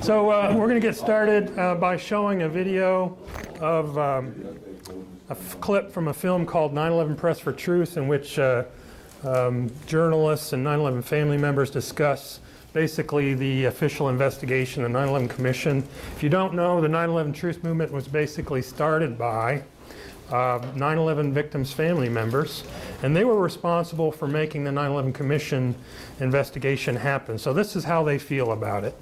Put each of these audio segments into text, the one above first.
So we're going to get started by showing a video of a clip from a film called 9/11 Press for Truth, in which journalists and 9/11 family members discuss basically the official investigation of the 9/11 Commission. If you don't know, the 9/11 Truth Movement was basically started by 9/11 victims' family members, and they were responsible for making the 9/11 Commission investigation happen. So this is how they feel about it.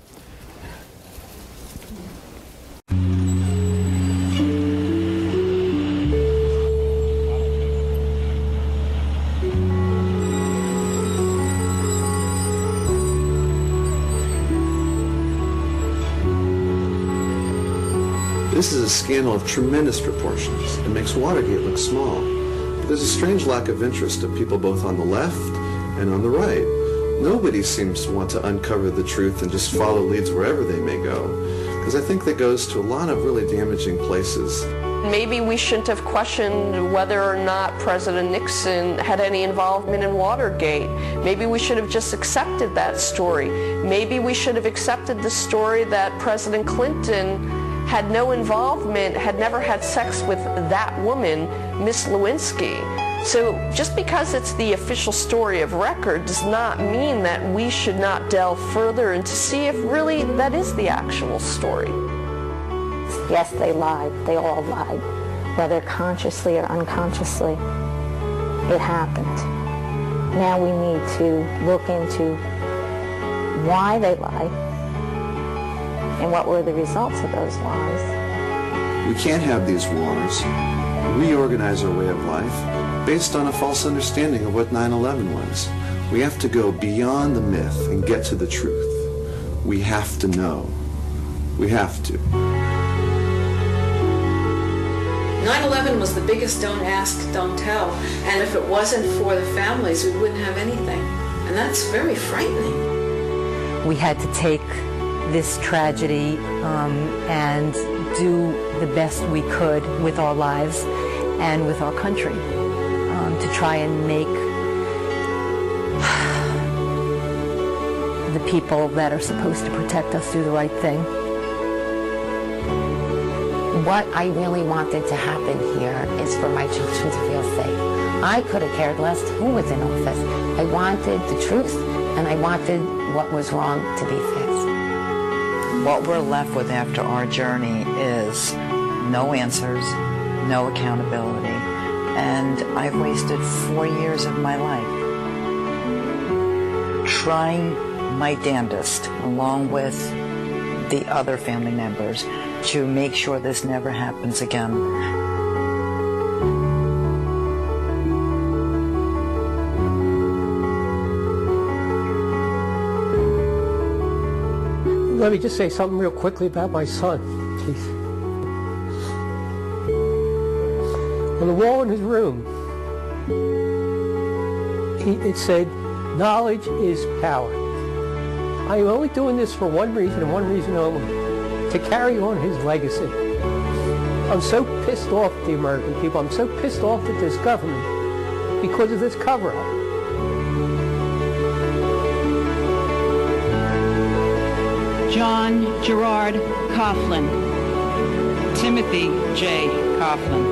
This is a scandal of tremendous proportions. It makes Watergate look small. But there's a strange lack of interest of people both on the left and on the right. Nobody seems to want to uncover the truth and just follow leads wherever they may go, because I think that goes to a lot of really damaging places. Maybe we shouldn't have questioned whether or not President Nixon had any involvement in Watergate. Maybe we should have just accepted that story. Maybe we should have accepted the story that President Clinton had no involvement, had never had sex with that woman, Miss Lewinsky. So just because it's the official story of record does not mean that we should not delve further and to see if really that is the actual story. Yes, they lied. They all lied, whether consciously or unconsciously. It happened. Now we need to look into why they lied and what were the results of those lies. We can't have these wars, reorganize our way of life based on a false understanding of what 9/11 was. We have to go beyond the myth and get to the truth. We have to know. We have to. 9/11 was the biggest don't ask, don't tell. And if it wasn't for the families, we wouldn't have anything. And that's very frightening. We had to take this tragedy and do the best we could with our lives and with our country to try and make the people that are supposed to protect us do the right thing. What I really wanted to happen here is for my children to feel safe. I could have cared less who was in office. I wanted the truth, and I wanted what was wrong to be fixed. What we're left with after our journey is no answers, no accountability, and I've wasted 4 years of my life trying my damnedest, along with the other family members, to make sure this never happens again. Let me just say something real quickly about my son, please. On the wall in his room, it said, "Knowledge is power." I am only doing this for one reason and one reason only, to carry on his legacy. I'm so pissed off at the American people. I'm so pissed off at this government because of this cover-up. John Gerard Coughlin, Timothy J. Coughlin,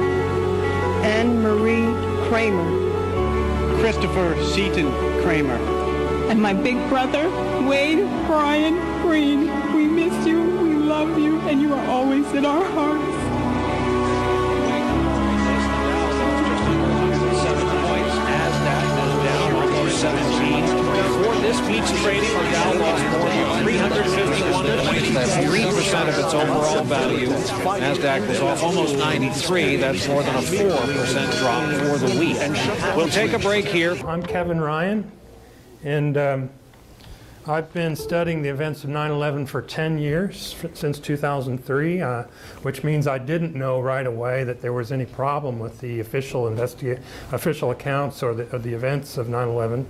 Anne Marie Kramer, Christopher Seaton Kramer, and my big brother, Wade Brian Green. We miss you, we love you, and you are always in our hearts. 7 points. NASDAQ is down almost 17. For this peach trading, the Dow lost more than 351 points. That's 3% of its overall value. NASDAQ was off almost 93. That's more than a 4% drop for the week. We'll take a break here. I'm Kevin Ryan, and I've been studying the events of 9/11 for 10 years, since 2003, which means I didn't know right away that there was any problem with the official accounts or the events of 9/11.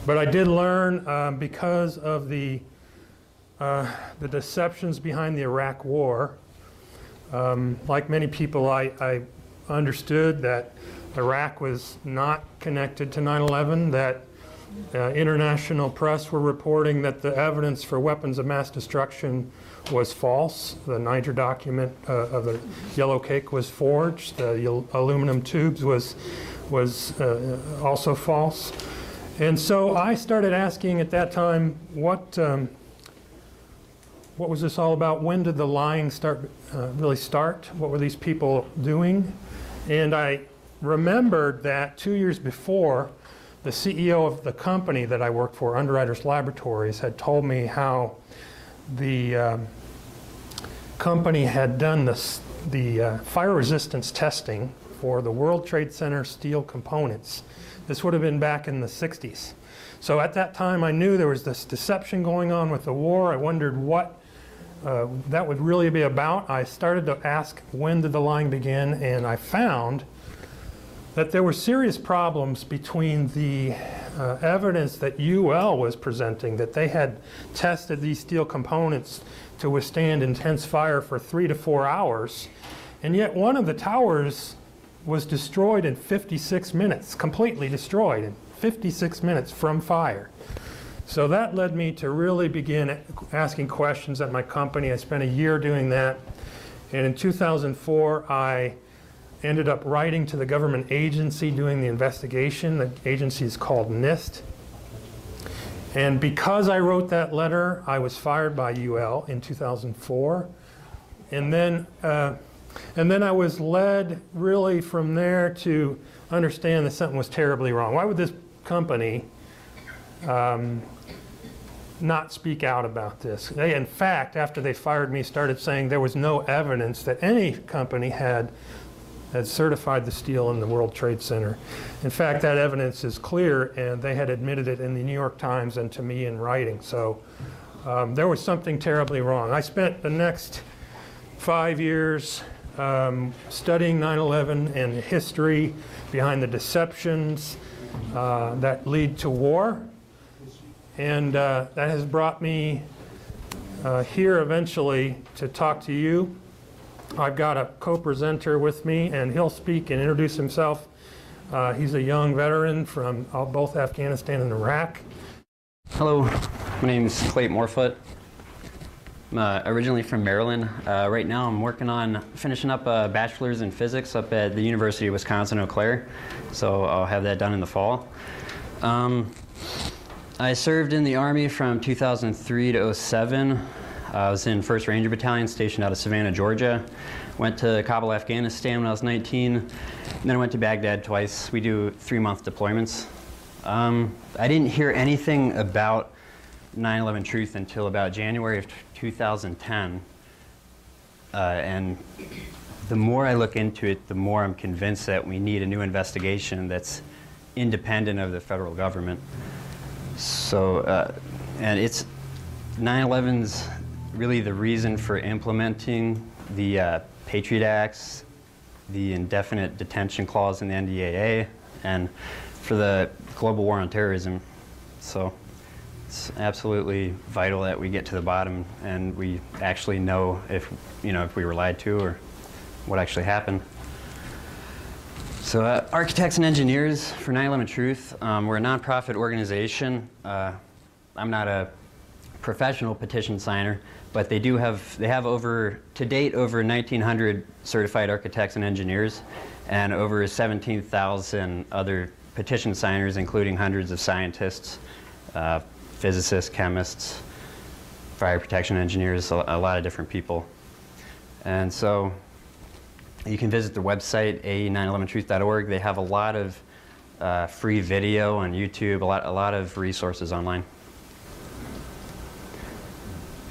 But I did learn because of the deceptions behind the Iraq War. Like many people, I understood that Iraq was not connected to 9/11, that international press were reporting that the evidence for weapons of mass destruction was false. The Niger document of the yellow cake was forged. The aluminum tubes was also false. And so I started asking at that time, what was this all about? When did the lying really start? What were these people doing? And I remembered that 2 years before, the CEO of the company that I worked for, Underwriters Laboratories, had told me how the company had done the fire resistance testing for the World Trade Center steel components. This would have been back in the 60s. So at that time I knew there was this deception going on with the war. I wondered what that would really be about. I started to ask, when did the lying begin? And I found that there were serious problems between the evidence that UL was presenting, that they had tested these steel components to withstand intense fire for 3 to 4 hours, and yet one of the towers was destroyed in 56 minutes, completely destroyed in 56 minutes from fire. So that led me to really begin asking questions at my company. I spent a year doing that, and in 2004 I ended up writing to the government agency doing the investigation. The agency is called NIST. And because I wrote that letter, I was fired by UL in 2004. And then I was led really from there to understand that something was terribly wrong. Why would this company not speak out about this? They, in fact, after they fired me, started saying there was no evidence that any company had certified the steel in the World Trade Center. In fact, that evidence is clear, and they had admitted it in the New York Times and to me in writing. So there was something terribly wrong. I spent the next 5 years studying 9/11 and the history behind the deceptions that lead to war. And that has brought me here eventually to talk to you. I've got a co-presenter with me, and he'll speak and introduce himself. He's a young veteran from both Afghanistan and Iraq. Hello, my name is Klayt Morfoot. I'm originally from Maryland. Right now I'm working on finishing up a bachelor's in physics up at the University of Wisconsin-Eau Claire, so I'll have that done in the fall. I served in the Army from 2003 to 07. I was in 1st Ranger Battalion stationed out of Savannah, Georgia. Went to Kabul, Afghanistan when I was 19. And then I went to Baghdad twice. We do 3-month deployments. I didn't hear anything about 9/11 truth until about January of 2010. And the more I look into it, the more I'm convinced that we need a new investigation that's independent of the federal government. So, and it's 9/11's really the reason for implementing the Patriot Acts, the indefinite detention clause in the NDAA, and for the global war on terrorism. So it's absolutely vital that we get to the bottom and we actually know if we were lied to or what actually happened. So Architects and Engineers for 9/11 Truth, we're a nonprofit organization. I'm not a professional petition signer, but they have over 1,900 certified architects and engineers and over 17,000 other petition signers, including hundreds of scientists, physicists, chemists, fire protection engineers, a lot of different people. And so you can visit their website, a911truth.org. They have a lot of free video on YouTube, a lot of resources online.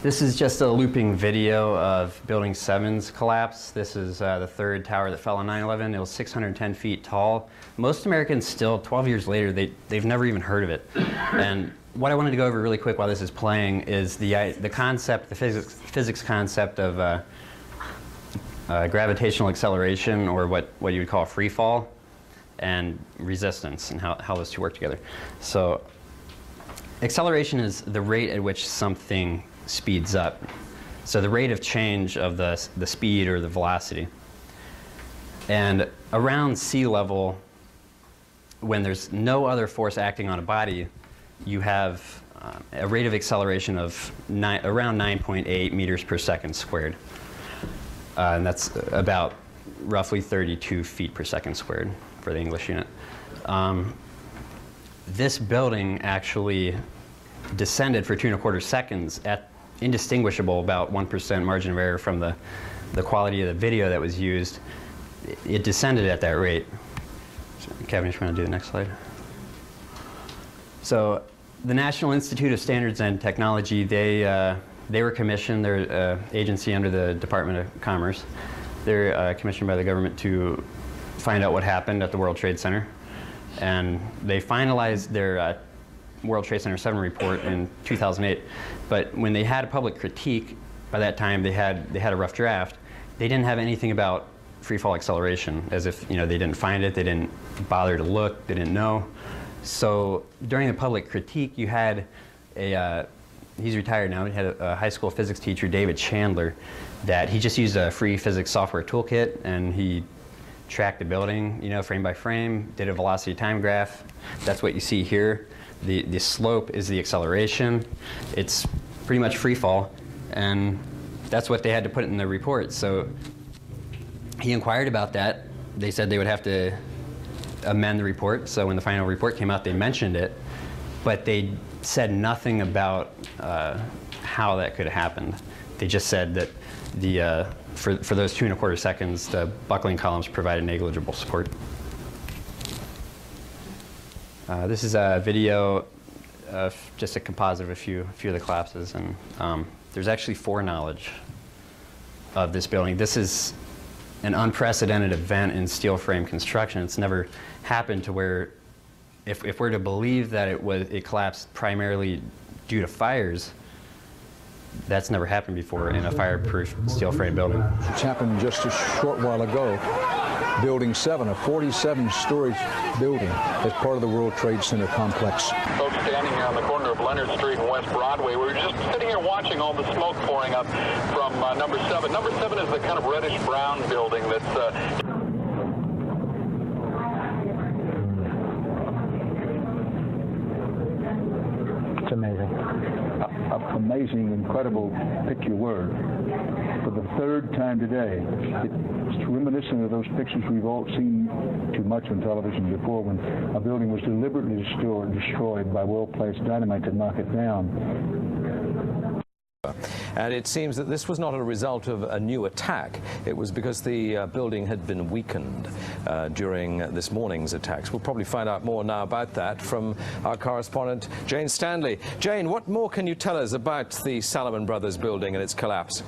This is just a looping video of Building 7's collapse. This is the 3rd tower that fell on 9/11. It was 610 feet tall. Most Americans still, 12 years later, they've never even heard of it. And what I wanted to go over really quick while this is playing is the concept, the physics concept of gravitational acceleration, or what you would call free fall, and resistance, and how those two work together. So acceleration is the rate at which something speeds up. So the rate of change of the speed or the velocity. And around sea level, when there's no other force acting on a body, you have a rate of acceleration of around 9.8 meters per second squared. And that's about roughly 32 feet per second squared for the English unit. This building actually descended for 2¼ seconds at indistinguishable, about 1% margin of error from the quality of the video that was used. It descended at that rate. So, Kevin, you just want to do the next slide? So the National Institute of Standards and Technology, they were commissioned, they're an agency under the Department of Commerce. They're commissioned by the government to find out what happened at the World Trade Center. And they finalized their World Trade Center 7 report in 2008. But when they had a public critique, by that time they had a rough draft. They didn't have anything about free fall acceleration, as if they didn't find it, they didn't bother to look, they didn't know. So during the public critique, you had he's retired now, he had a high school physics teacher, David Chandler, that he just used a free physics software toolkit, and he tracked the building, frame by frame, did a velocity time graph. That's what you see here. The slope is the acceleration. It's pretty much free fall, and that's what they had to put in the report. So he inquired about that. They said they would have to amend the report. So when the final report came out, they mentioned it, but they said nothing about how that could have happened. They just said that for those 2¼ seconds, the buckling columns provided negligible support. This is a video of just a composite of a few of the collapses, and there's actually foreknowledge of this building. This is an unprecedented event in steel frame construction. It's never happened to where, if we're to believe that it collapsed primarily due to fires, that's never happened before in a fireproof steel frame building. It's happened just a short while ago. Building 7, a 47-story building, as part of the World Trade Center complex. Folks standing here on the corner of Leonard Street and West Broadway. We were just sitting here watching all the smoke pouring up from number 7. Number 7 is the kind of reddish-brown building that's... It's amazing. Amazing, incredible, pick your word. For the third time today, it's reminiscent of those pictures we've all seen too much on television before, when a building was deliberately destroyed by well-placed dynamite to knock it down. And it seems that this was not a result of a new attack. It was because the building had been weakened during this morning's attacks. We'll probably find out more now about that from our correspondent, Jane Stanley. Jane, what more can you tell us about the Salomon Brothers building and its collapse?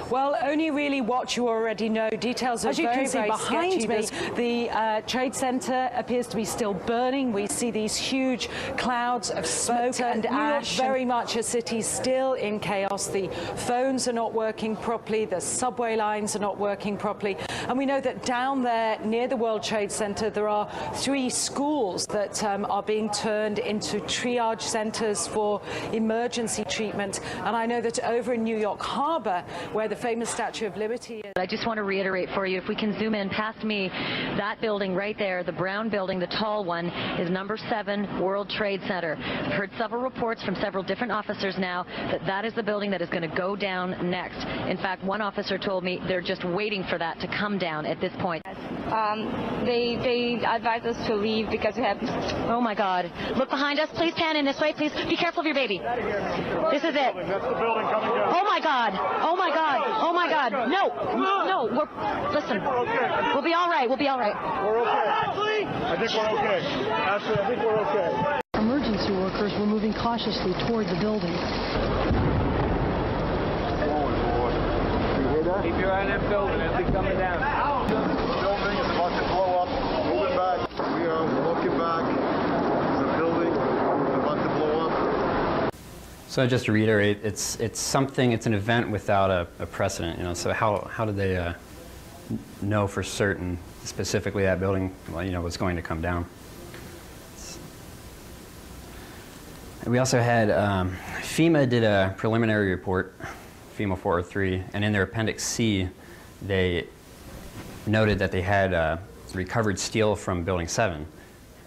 Well, only really what you already know. Details are very, very sketchy. As you can see behind me, the Trade Center appears to be still burning. We see these huge clouds of smoke and ash. Very much a city still in chaos. The phones are not working properly. The subway lines are not working properly. And we know that down there near the World Trade Center, there are 3 schools that are being turned into triage centers for emergency treatment. And I know that over in New York Harbor, where the famous Statue of Liberty is. I just want to reiterate for you, if we can zoom in past me, that building right there, the brown building, the tall one, is number 7 World Trade Center. I've heard several reports from several different officers now that that is the building that is going to go down next. In fact, one officer told me they're just waiting for that to come down at this point. They advised us to leave because we have... Oh my God. Look behind us, please pan in this way, please. Be careful of your baby. This is it. Oh my God. Oh my God. Oh my God. No. Listen. We'll be all right. We'll be all right. We're okay. I think we're okay. Ashley, I think we're okay. Emergency workers were moving cautiously toward the building. Keep your eye on that building as it's coming down. The building is about to blow up. Moving back. We are looking back. The building is about to blow up. So just to reiterate, it's an event without a precedent, so how did they know for certain, specifically that building, was going to come down? And we also had, FEMA did a preliminary report, FEMA 403, and in their Appendix C, they noted that they had recovered steel from Building 7,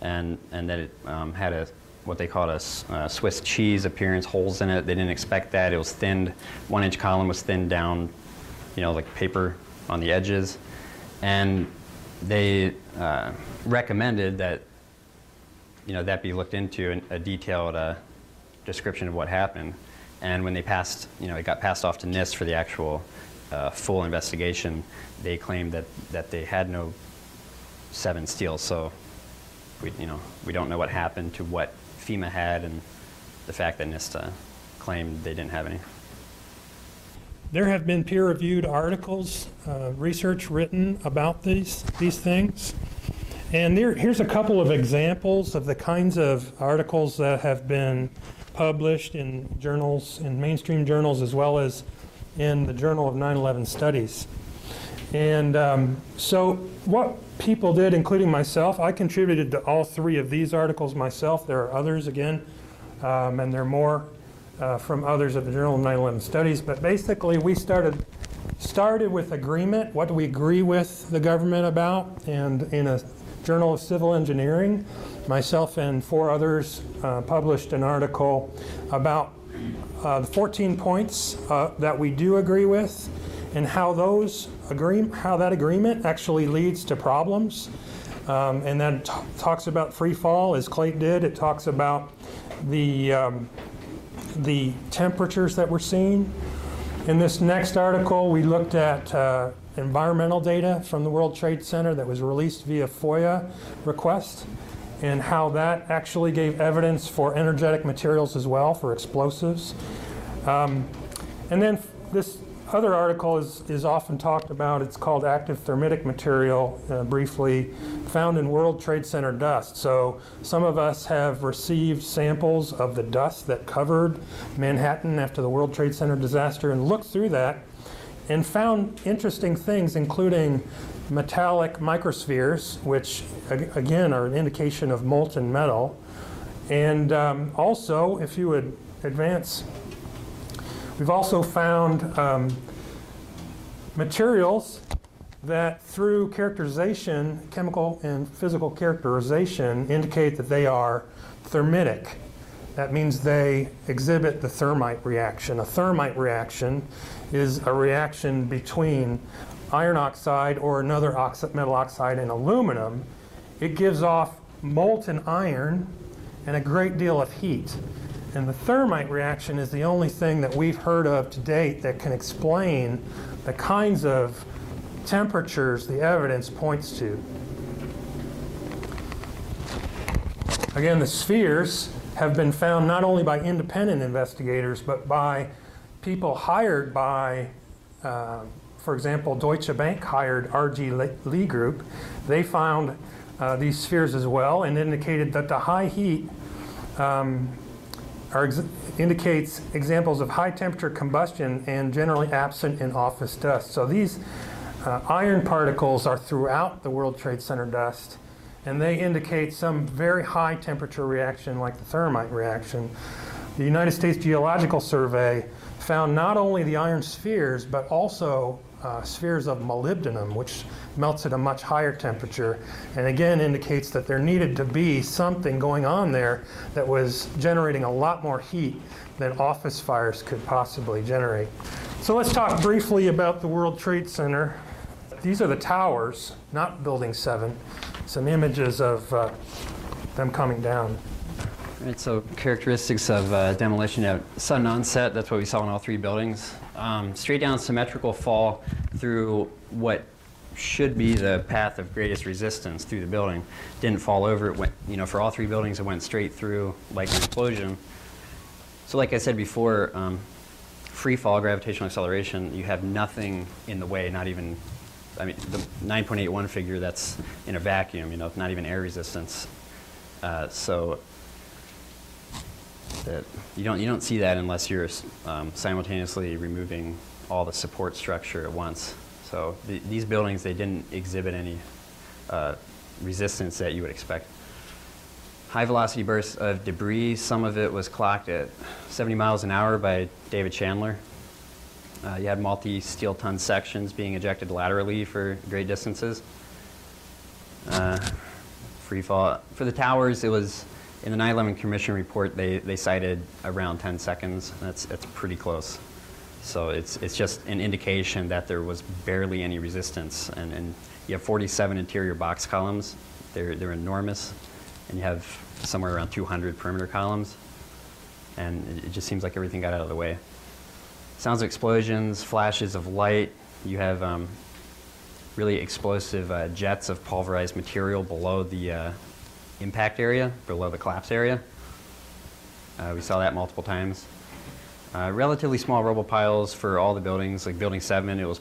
and that it had what they called a Swiss cheese appearance, holes in it. They didn't expect that. It was thinned. 1-inch column was thinned down, like paper on the edges. And they recommended that, that be looked into, a detailed description of what happened. And when they passed, it got passed off to NIST for the actual full investigation, they claimed that they had no 7 steals. So we don't know what happened to what FEMA had, and the fact that NIST claimed they didn't have any. There have been peer-reviewed articles, research written about these things. And here's a couple of examples of the kinds of articles that have been published in journals, in mainstream journals, as well as in the Journal of 9/11 Studies. And so what people did, including myself, I contributed to all 3 of these articles myself. There are others, again, and there are more from others at the Journal of 9/11 Studies. But basically, we started with agreement. What do we agree with the government about? And in a Journal of Civil Engineering, myself and 4 others published an article about the 14 points that we do agree with, and how that agreement actually leads to problems. And then talks about free fall, as Klayt did. It talks about the temperatures that we're seeing. In this next article, we looked at environmental data from the World Trade Center that was released via FOIA request, and how that actually gave evidence for energetic materials as well, for explosives. And then this other article is often talked about. It's called active thermitic material, briefly, found in World Trade Center dust. So some of us have received samples of the dust that covered Manhattan after the World Trade Center disaster, and looked through that and found interesting things, including metallic microspheres, which again are an indication of molten metal. And also, if you would advance, we've also found materials that, through characterization, chemical and physical characterization, indicate that they are thermitic. That means they exhibit the thermite reaction. A thermite reaction is a reaction between iron oxide or another metal oxide and aluminum. It gives off molten iron and a great deal of heat. And the thermite reaction is the only thing that we've heard of to date that can explain the kinds of temperatures the evidence points to. Again, the spheres have been found not only by independent investigators, but by people hired by, for example, Deutsche Bank hired R.G. Lee Group. They found these spheres as well, and indicated that the high heat indicates examples of high temperature combustion and generally absent in office dust. So these iron particles are throughout the World Trade Center dust, and they indicate some very high temperature reaction like the thermite reaction. The United States Geological Survey found not only the iron spheres, but also spheres of molybdenum, which melts at a much higher temperature, and again indicates that there needed to be something going on there that was generating a lot more heat than office fires could possibly generate. So let's talk briefly about the World Trade Center. These are the towers, not Building 7. Some images of them coming down. Right, so characteristics of demolition at sudden onset, that's what we saw in all 3 buildings. Straight down symmetrical fall through what should be the path of greatest resistance through the building. Didn't fall over, it went, for all 3 buildings, it went straight through like an explosion. So like I said before, free fall, gravitational acceleration, you have nothing in the way, not even, the 9.81 figure, that's in a vacuum, not even air resistance. So that you don't see that unless you're simultaneously removing all the support structure at once. So these buildings, they didn't exhibit any resistance that you would expect. High velocity bursts of debris, some of it was clocked at 70 miles an hour by David Chandler. You had multi-steel ton sections being ejected laterally for great distances. Free fall. For the towers, it was In the 9/11 Commission report, they cited around 10 seconds. That's pretty close. So it's just an indication that there was barely any resistance. And you have 47 interior box columns. They're enormous. And you have somewhere around 200 perimeter columns. And it just seems like everything got out of the way. Sounds of explosions, flashes of light. You have really explosive jets of pulverized material below the impact area, below the collapse area. We saw that multiple times. Relatively small rubble piles for all the buildings. Like Building 7, it was,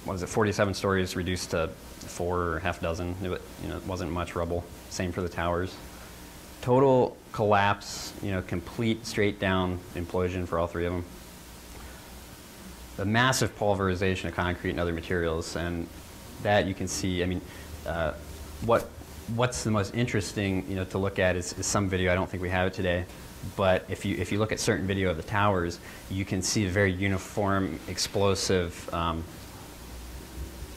47 stories reduced to 4 or half dozen. It wasn't much rubble. Same for the towers. Total collapse, complete straight down implosion for all three of them. A massive pulverization of concrete and other materials, and that you can see. I mean, what's the most interesting, to look at is some video. I don't think we have it today, but if you look at certain video of the towers, you can see a very uniform, explosive,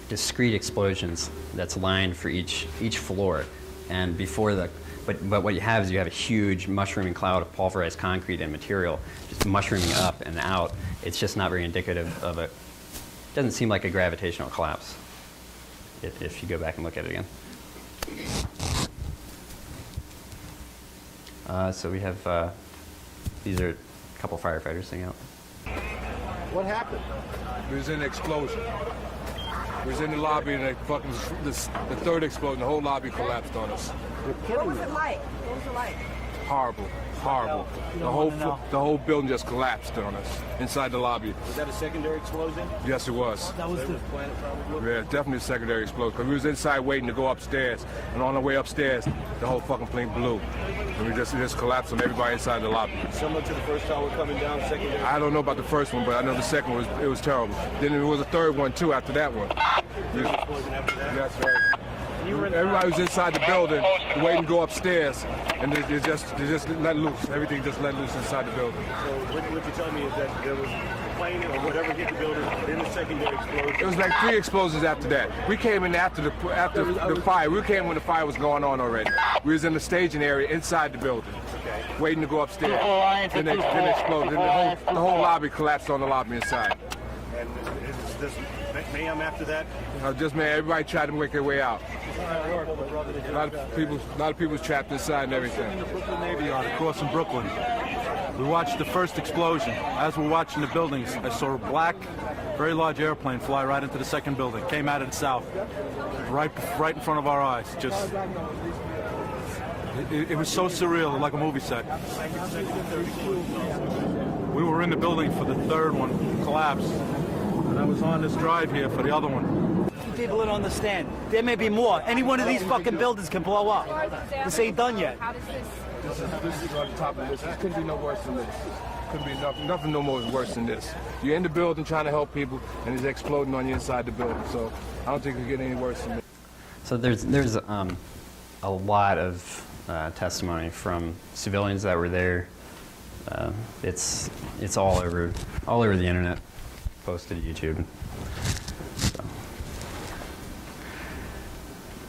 discrete explosions that's lined for each floor, and before the. But what you have is you have a huge mushrooming cloud of pulverized concrete and material just mushrooming up and out. It's just not very indicative of it. Doesn't seem like a gravitational collapse if you go back and look at it again. So we have, these are a couple firefighters sitting out. What happened? There was an explosion. We was in the lobby and the third explosion, the whole lobby collapsed on us. What was it like? What was it like? Horrible. The whole building just collapsed on us inside the lobby. Was that a secondary explosion? Yes, it was. That was the planet probably. Yeah, definitely a secondary explosion. Because we was inside waiting to go upstairs, and on the way upstairs, the whole fucking plane blew, and it just collapsed on everybody inside the lobby. Similar to the first tower coming down, secondary. I don't know about the first one, but I know the second one was terrible. Then there was a third one too after that one. That's right. Everybody was inside the building waiting to go upstairs, and they just let loose. Everything just let loose inside the building. So what you're telling me is that there was a plane or whatever hit the building, then the secondary explosion. It was like 3 explosions after that. We came in after the fire. We came when the fire was going on already. We was in the staging area inside the building, waiting to go upstairs. Then they exploded. Then the whole lobby collapsed on the lobby inside. And is this mayhem after that? Everybody tried to make their way out. A lot of people was trapped inside and everything. In the Brooklyn Navy Yard across from Brooklyn. We watched the first explosion. As we're watching the buildings, I saw a black, very large airplane fly right into the second building. Came out of the south, right in front of our eyes. Just, it was so surreal, like a movie set. We were in the building for the third one, collapse, and I was on this drive here for the other one. People don't understand. There may be more. Any one of these fucking buildings can blow up. This ain't done yet. This is on top of this. This couldn't be no worse than this. Couldn't be nothing no more worse than this. You're in the building trying to help people, and it's exploding on you inside the building. So I don't think it could get any worse than this. So there's a lot of testimony from civilians that were there. It's all over the internet, posted to YouTube.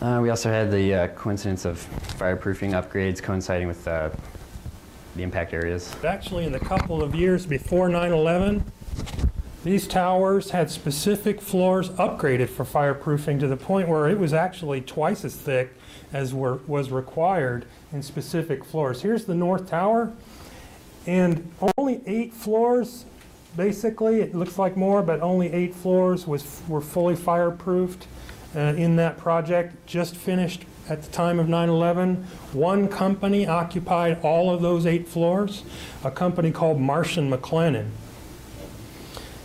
We also had the coincidence of fireproofing upgrades coinciding with the impact areas. Actually, in the couple of years before 9/11, these towers had specific floors upgraded for fireproofing to the point where it was actually twice as thick as was required in specific floors. Here's the North Tower, and only 8 floors, basically. It looks like more, but only 8 floors were fully fireproofed. In that project, just finished at the time of 9/11. One company occupied all of those 8 floors, a company called Marsh & McLennan.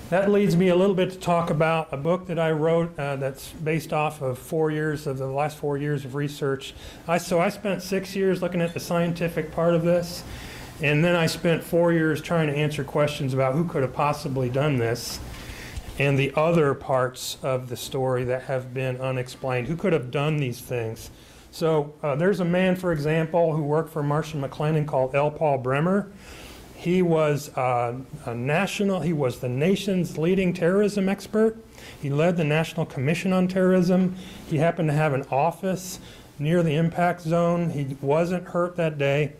That leads me a little bit to talk about a book that I wrote that's based off of the last 4 years of research. So I spent 6 years looking at the scientific part of this, and then I spent 4 years trying to answer questions about who could have possibly done this, and the other parts of the story that have been unexplained. Who could have done these things? So there's a man, for example, who worked for Marsh & McLennan called L. Paul Bremer. He was he was the nation's leading terrorism expert. He led the National Commission on Terrorism. He happened to have an office near the impact zone. He wasn't hurt that day.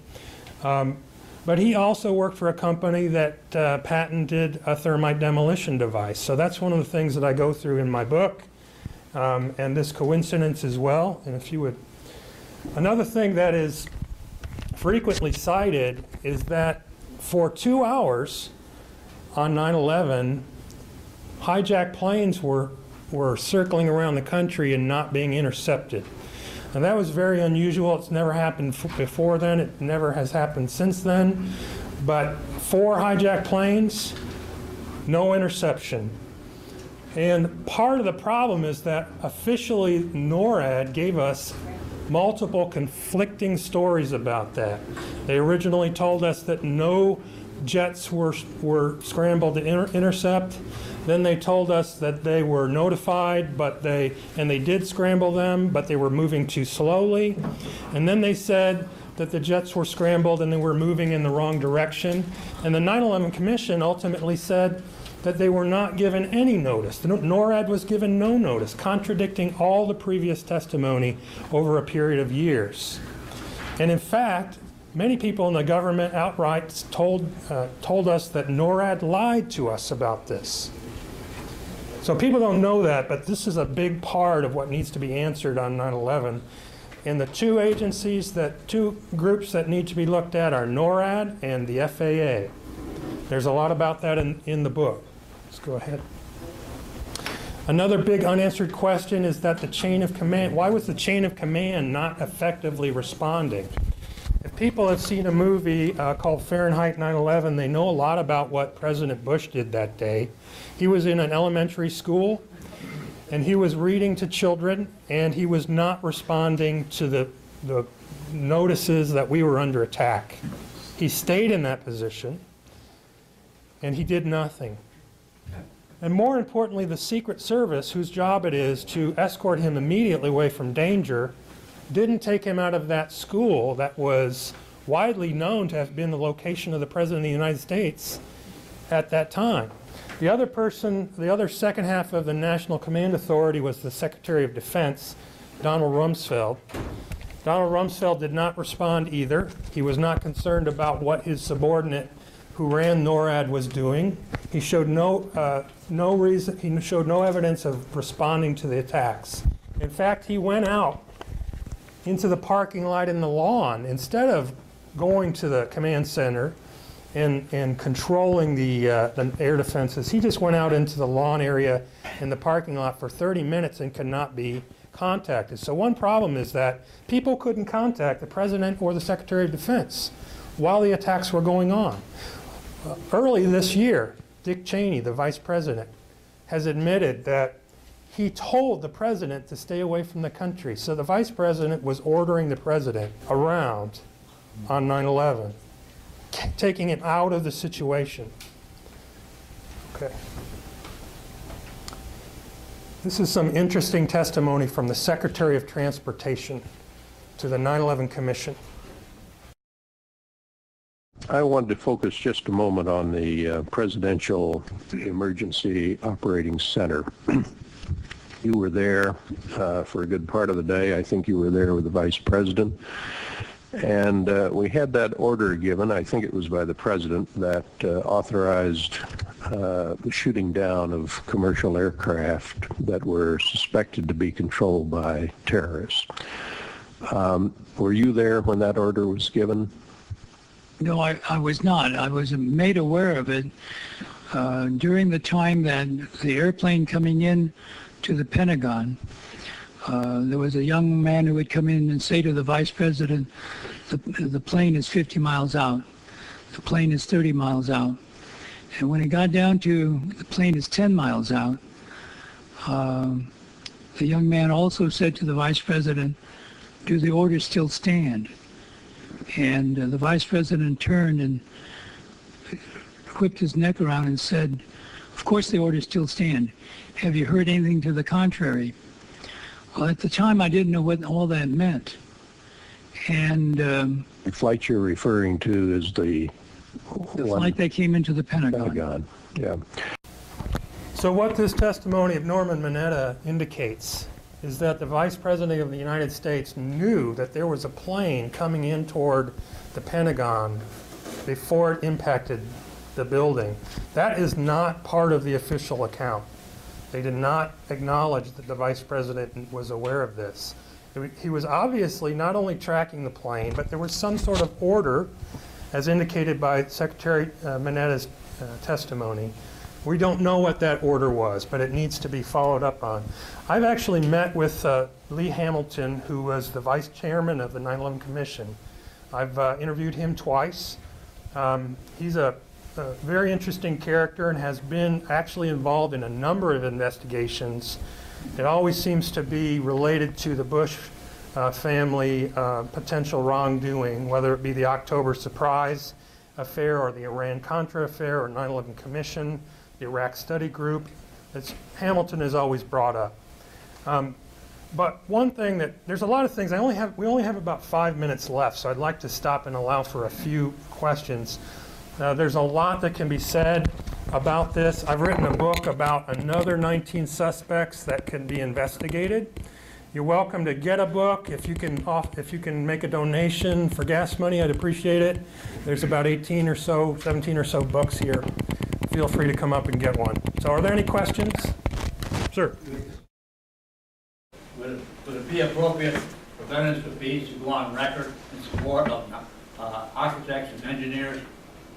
But he also worked for a company that patented a thermite demolition device. So that's one of the things that I go through in my book, and this coincidence as well. And if you would, another thing that is frequently cited is that for 2 hours on 9/11, hijacked planes were circling around the country and not being intercepted. And that was very unusual. It's never happened before then. It never has happened since then. But 4 hijacked planes, no interception. And part of the problem is that officially NORAD gave us multiple conflicting stories about that. They originally told us that no jets were scrambled to intercept. Then they told us that they were notified, and they did scramble them, but they were moving too slowly. And then they said that the jets were scrambled and they were moving in the wrong direction. And the 9/11 Commission ultimately said that they were not given any notice. NORAD was given no notice, contradicting all the previous testimony over a period of years. And in fact, many people in the government outright told us that NORAD lied to us about this. So people don't know that, but this is a big part of what needs to be answered on 9/11. And the two groups that need to be looked at are NORAD and the FAA. There's a lot about that in the book. Let's go ahead. Another big unanswered question is that the chain of command, why was the chain of command not effectively responding? If people have seen a movie called Fahrenheit 9/11, they know a lot about what President Bush did that day. He was in an elementary school, and he was reading to children, and he was not responding to the notices that we were under attack. He stayed in that position, and he did nothing. And more importantly, the Secret Service, whose job it is to escort him immediately away from danger, didn't take him out of that school that was widely known to have been the location of the President of the United States at that time. The other second half of the National Command Authority was the Secretary of Defense, Donald Rumsfeld. Donald Rumsfeld did not respond either. He was not concerned about what his subordinate who ran NORAD was doing. He showed no evidence of responding to the attacks. In fact, he went out into the parking lot in the lawn instead of going to the command center and controlling the air defenses. He just went out into the lawn area in the parking lot for 30 minutes and could not be contacted. So one problem is that people couldn't contact the President or the Secretary of Defense while the attacks were going on. Early this year, Dick Cheney, the Vice President, has admitted that he told the President to stay away from the country. So the Vice President was ordering the President around on 9/11, taking him out of the situation. Okay. This is some interesting testimony from the Secretary of Transportation to the 9/11 Commission. I wanted to focus just a moment on the Presidential Emergency Operating Center. You were there for a good part of the day. I think you were there with the Vice President. And we had that order given, I think it was by the President, that authorized the shooting down of commercial aircraft that were suspected to be controlled by terrorists. Were you there when that order was given? No, I was not. I was made aware of it during the time that the airplane coming in to the Pentagon, there was a young man who would come in and say to the Vice President, the plane is 50 miles out, the plane is 30 miles out. And when it got down to the plane is 10 miles out, the young man also said to the Vice President, do the orders still stand? And the Vice President turned and whipped his neck around and said, of course the orders still stand. Have you heard anything to the contrary? Well, at the time I didn't know what all that meant. And the flight you're referring to is the flight that came into the Pentagon. Yeah. So what this testimony of Norman Mineta indicates is that the Vice President of the United States knew that there was a plane coming in toward the Pentagon before it impacted the building. That is not part of the official account. They did not acknowledge that the Vice President was aware of this. He was obviously not only tracking the plane, but there was some sort of order, as indicated by Secretary Minetta's testimony. We don't know what that order was, but it needs to be followed up on. I've actually met with Lee Hamilton, who was the Vice Chairman of the 9/11 Commission. I've interviewed him twice. He's a very interesting character and has been actually involved in a number of investigations. It always seems to be related to the Bush family potential wrongdoing, whether it be the October surprise affair or the Iran-Contra affair or 9/11 Commission, the Iraq Study Group. Hamilton is always brought up. But one thing there's a lot of things, we only have about 5 minutes left, so I'd like to stop and allow for a few questions. There's a lot that can be said about this. I've written a book about another 19 suspects that can be investigated. You're welcome to get a book. If you can make a donation for gas money, I'd appreciate it. There's about 18 or so, 17 or so books here. Feel free to come up and get one. So are there any questions? Sir. Would it be appropriate for Veterans for Peace to go on record in support of architects and engineers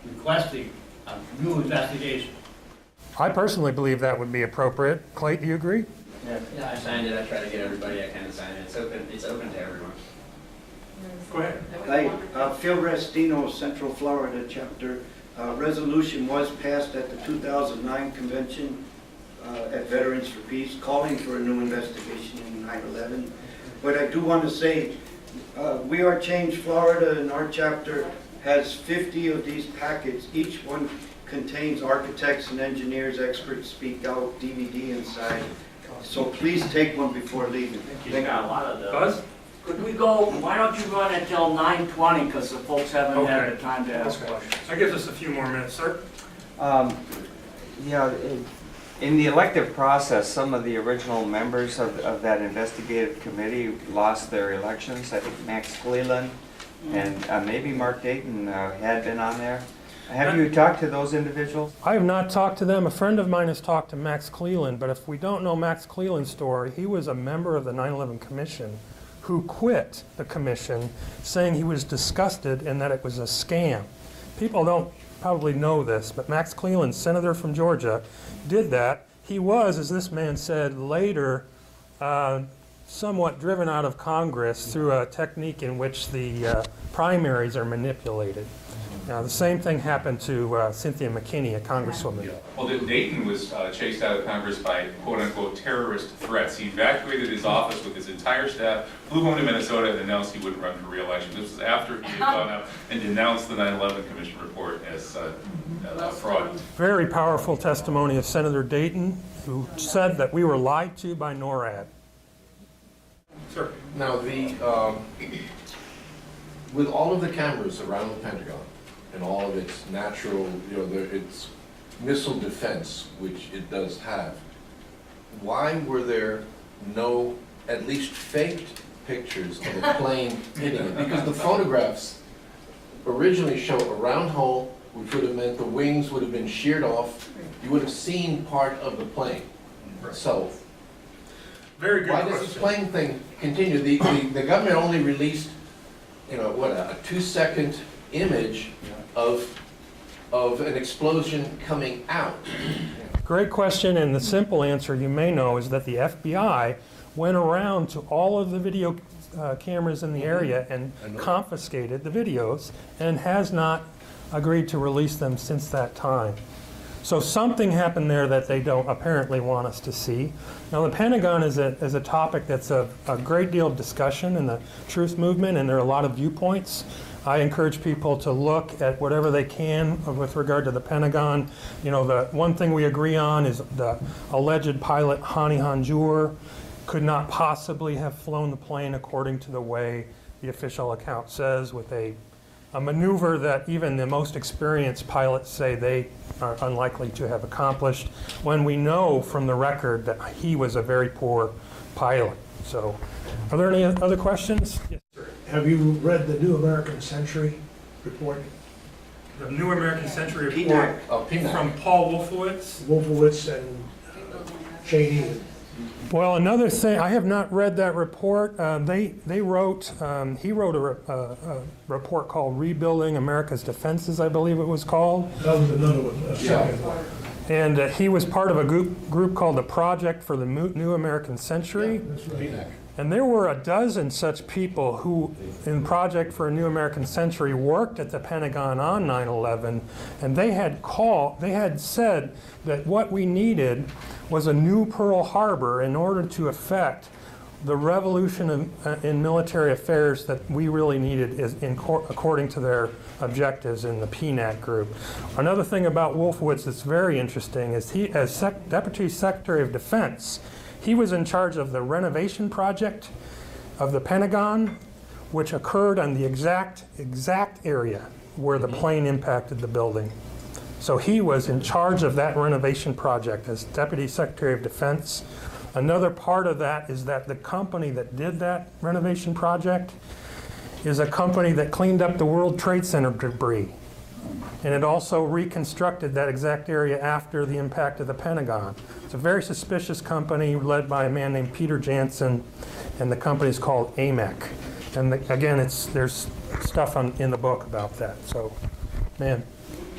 requesting a new investigation? I personally believe that would be appropriate. Klayt, do you agree? Yeah, I signed it. I try to get everybody I can to sign it. It's open to everyone. Go ahead. Hi, Phil Restino, Central Florida chapter. Resolution was passed at the 2009 convention at Veterans for Peace, calling for a new investigation in 9/11. But I do want to say, We Are Change Florida in our chapter has 50 of these packets. Each one contains architects and engineers, experts speak out, DVD inside. So please take one before leaving. You got a lot of those. Buzz? Could we go, why don't you run until 9:20, because the folks haven't had the time to ask questions. That gives us a few more minutes, sir. Yeah, in the elective process, some of the original members of that investigative committee lost their elections. I think Max Cleland and maybe Mark Dayton had been on there. Have you talked to those individuals? I have not talked to them. A friend of mine has talked to Max Cleland, but if we don't know Max Cleland's story, he was a member of the 9/11 Commission who quit the commission saying he was disgusted and that it was a scam. People don't probably know this, but Max Cleland, senator from Georgia, did that. He was, as this man said, later somewhat driven out of Congress through a technique in which the primaries are manipulated. Now, the same thing happened to Cynthia McKinney, a congresswoman. Well, Dayton was chased out of Congress by quote-unquote terrorist threats. He evacuated his office with his entire staff, flew home to Minnesota, and announced he wouldn't run for re-election. This was after he had gone out and denounced the 9/11 Commission report as fraud. Very powerful testimony of Senator Dayton, who said that we were lied to by NORAD. Sir. Now, with all of the cameras around the Pentagon, and all of its natural, its missile defense, which it does have, why were there no, at least faked pictures of a plane hitting it? Because the photographs originally show a round hole, which would have meant the wings would have been sheared off. You would have seen part of the plane. So, very good why does this plane thing continue? The government only released, a 2-second image of an explosion coming out. Great question, and the simple answer you may know is that the FBI went around to all of the video cameras in the area and confiscated the videos and has not agreed to release them since that time. So something happened there that they don't apparently want us to see. Now, the Pentagon is a topic that's a great deal of discussion in the truth movement, and there are a lot of viewpoints. I encourage people to look at whatever they can with regard to the Pentagon. The one thing we agree on is the alleged pilot Hani Hanjour could not possibly have flown the plane according to the way the official account says, with a maneuver that even the most experienced pilots say they are unlikely to have accomplished, when we know from the record that he was a very poor pilot. So, are there any other questions? Yes, sir. Have you read the New American Century report? The New American Century PNAC. report from Paul Wolfowitz. Wolfowitz and Cheney. Well, another thing, I have not read that report. He wrote a report called Rebuilding America's Defenses, I believe it was called. That was another one. Second one. And he was part of a group called the Project for the New American Century. Yeah, that's right. And there were a dozen such people who, in Project for a New American Century, worked at the Pentagon on 9/11, and they had said that what we needed was a new Pearl Harbor in order to effect the revolution in military affairs that we really needed, according to their objectives in the PNAC group. Another thing about Wolfowitz that's very interesting is he, as Deputy Secretary of Defense, he was in charge of the renovation project of the Pentagon, which occurred on the exact area where the plane impacted the building. So he was in charge of that renovation project as Deputy Secretary of Defense. Another part of that is that the company that did that renovation project is a company that cleaned up the World Trade Center debris. And it also reconstructed that exact area after the impact of the Pentagon. It's a very suspicious company led by a man named Peter Jansen, and the company is called AMEC. And again, there's stuff in the book about that. So, man.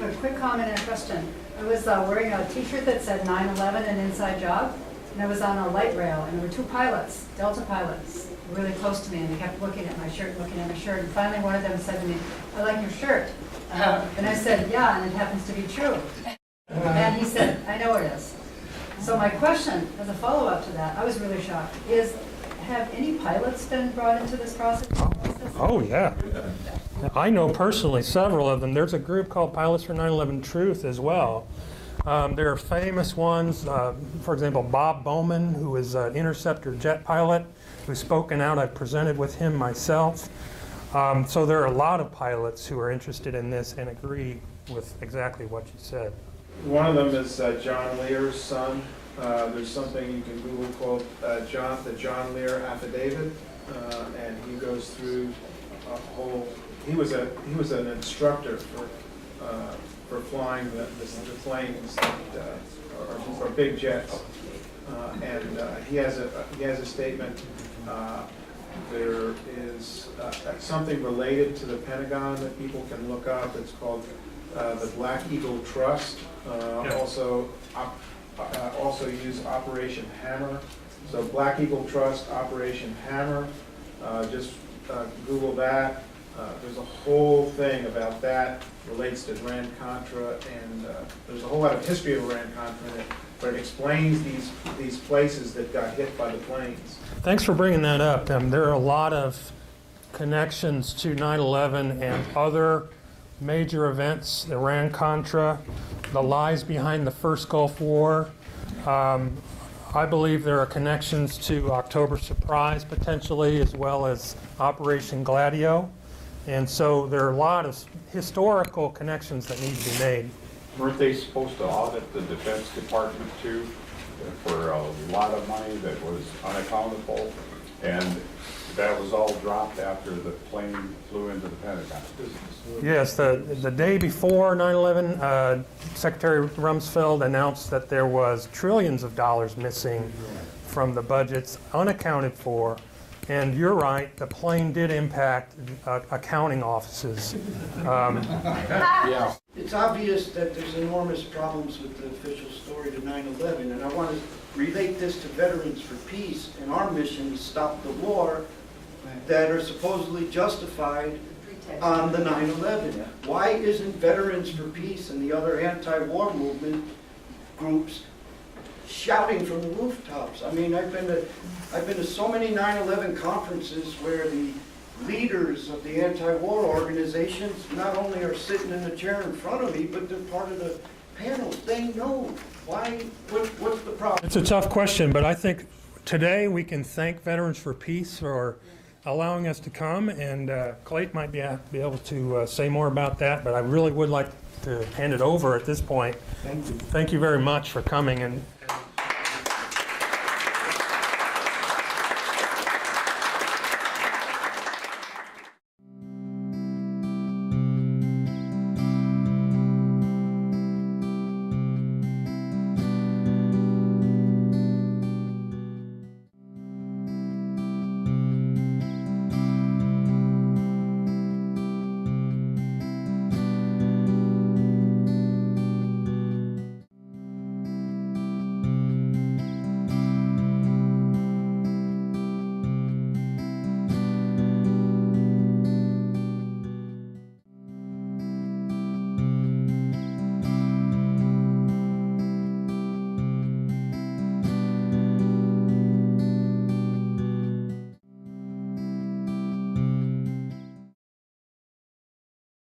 A quick comment and a question. I was wearing a t-shirt that said 9/11 an inside job, and I was on a light rail, and there were two pilots, Delta pilots, really close to me, and they kept looking at my shirt, and finally one of them said to me, "I like your shirt." And I said, "Yeah, and it happens to be true." And he said, "I know it is." So my question, as a follow-up to that, I was really shocked, is have any pilots been brought into this process? Oh, yeah. I know personally several of them. There's a group called Pilots for 9/11 Truth as well. There are famous ones, for example, Bob Bowman, who is an interceptor jet pilot, who's spoken out. I've presented with him myself. So there are a lot of pilots who are interested in this and agree with exactly what you said. One of them is John Lear's son. There's something you can Google called the John Lear Affidavit, and he goes through a whole. He was an instructor for flying the planes or big jets, and he has a statement. There is something related to the Pentagon that people can look up. It's called the Black Eagle Trust. Also use Operation Hammer. So Black Eagle Trust, Operation Hammer. Just Google that. There's a whole thing about that, relates to Iran-Contra, and there's a whole lot of history of Iran-Contra in it, but it explains these places that got hit by the planes. Thanks for bringing that up. There are a lot of connections to 9/11 and other major events, Iran-Contra, the lies behind the first Gulf War. I believe there are connections to October Surprise, potentially, as well as Operation Gladio. And so there are a lot of historical connections that need to be made. Weren't they supposed to audit the Defense Department too for a lot of money that was unaccountable? And that was all dropped after the plane flew into the Pentagon. Yes, the day before 9/11, Secretary Rumsfeld announced that there was trillions of dollars missing from the budgets, unaccounted for. And you're right, the plane did impact accounting offices. Yeah. It's obvious that there's enormous problems with the official story to 9/11, and I want to relate this to Veterans for Peace and our mission to stop the war that are supposedly justified on the 9/11. Why isn't Veterans for Peace and the other anti-war movement groups shouting from the rooftops? I mean, I've been to so many 9/11 conferences where the leaders of the anti-war organizations not only are sitting in the chair in front of me, but they're part of the panels. They know. Why? What's the problem? It's a tough question, but I think today we can thank Veterans for Peace for allowing us to come, and Klayt might be able to say more about that, but I really would like to hand it over at this point. Thank you. Thank you very much for coming. And